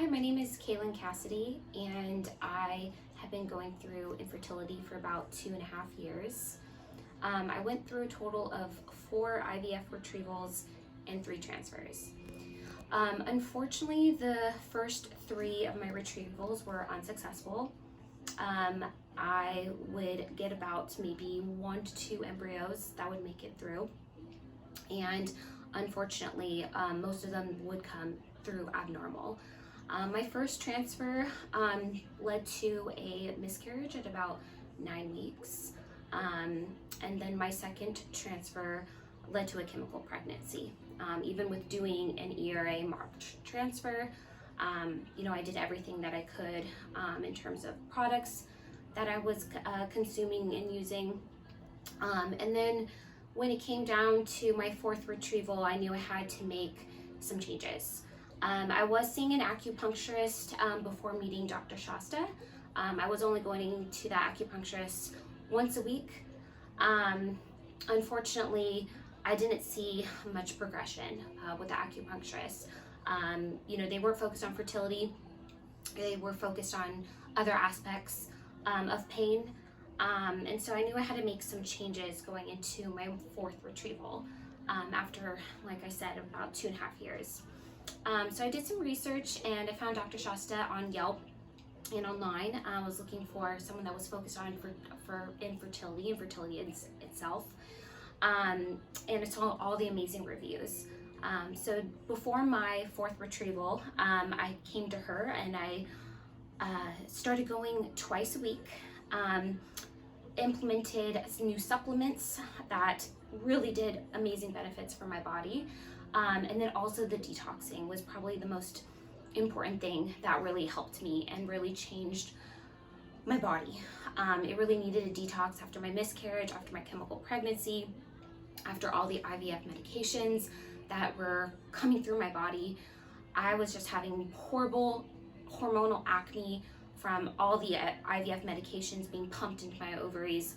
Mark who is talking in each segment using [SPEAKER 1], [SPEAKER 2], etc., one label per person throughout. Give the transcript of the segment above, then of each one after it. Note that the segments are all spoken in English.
[SPEAKER 1] Hi, my name is Kaylyn Cassidy, and I have been going through infertility for about 2.5 years. I went through a total of 4 IVF retrievals and 3 transfers. Unfortunately, the first 3 of my retrievals were unsuccessful. I would get about maybe 1 to 2 embryos that would make it through, and unfortunately, most of them would come through abnormal. My first transfer led to a miscarriage at about 9 weeks, and then my second transfer led to a chemical pregnancy. Even with doing an ERA marked transfer, I did everything that I could in terms of products that I was consuming and using. And then when it came down to my 4th retrieval, I knew I had to make some changes. I was seeing an acupuncturist before meeting Dr. Shasta. I was only going to the acupuncturist once a week. Unfortunately, I didn't see much progression with the acupuncturist. They weren't focused on fertility. They were focused on other aspects of pain. And so I knew I had to make some changes going into my 4th retrieval after, like I said, about 2.5 years. So I did some research and I found Dr. Shasta on Yelp and online. I was looking for someone that was focused on for infertility itself. And I saw all the amazing reviews. So before my 4th retrieval, I came to her and I started going twice a week. Implemented new supplements that really did amazing benefits for my body. And then also the detoxing was probably the most important thing that really helped me and really changed my body. It really needed a detox after my miscarriage, after my chemical pregnancy, after all the IVF medications that were coming through my body. I was just having horrible hormonal acne from all the IVF medications being pumped into my ovaries.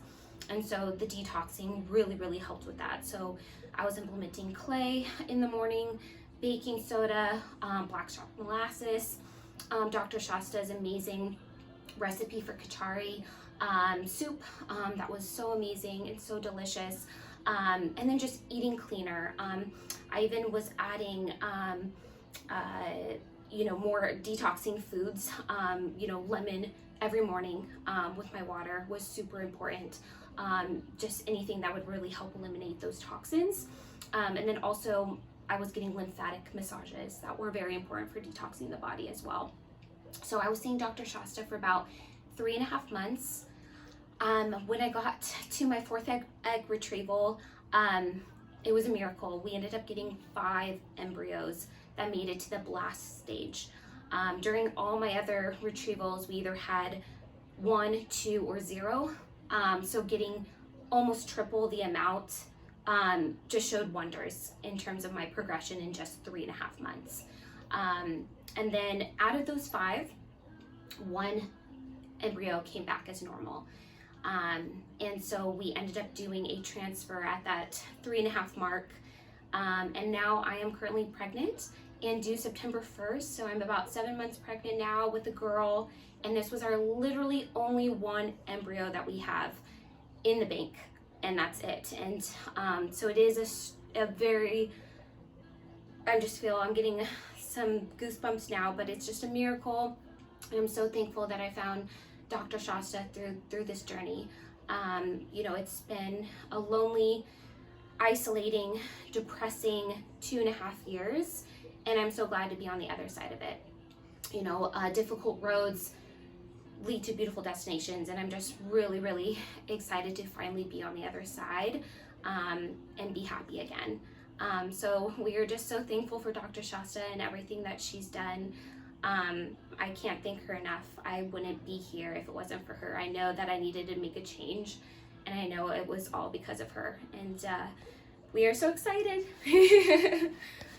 [SPEAKER 1] And so the detoxing really helped with that. So I was implementing clay in the morning, baking soda, black strap molasses, Dr. Shasta's amazing recipe for kachari soup that was so amazing and so delicious, and then just eating cleaner. I even was adding more detoxing foods. Lemon every morning with my water was super important. Just anything that would really help eliminate those toxins. And then also I was getting lymphatic massages that were very important for detoxing the body as well. So I was seeing Dr. Shasta for about 3.5 months. When I got to my 4th egg retrieval, it was a miracle. We ended up getting 5 embryos that made it to the blast stage. During all my other retrievals, we either had 1, 2, or 0. So getting almost triple the amount just showed wonders in terms of my progression in just 3.5 months. And then out of those 5, 1 embryo came back as normal. And so we ended up doing a transfer at that 3.5 mark. And now I am currently pregnant and due September 1st. So I'm about 7 months pregnant now with a girl. And this was our literally only 1 embryo that we have in the bank, and that's it. And so it is a very, I'm getting some goosebumps now, but it's just a miracle. And I'm so thankful that I found Dr. Shasta through this journey. It's been a lonely, isolating, depressing 2.5 years, and I'm so glad to be on the other side of it. Difficult roads lead to beautiful destinations, and I'm just really excited to finally be on the other side and be happy again. So we are just so thankful for Dr. Shasta and everything that she's done. I can't thank her enough. I wouldn't be here if it wasn't for her. I know that I needed to make a change, and I know it was all because of her, and we are so excited.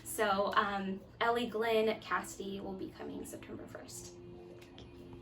[SPEAKER 1] So Ellie Glenn Cassidy will be coming September 1st.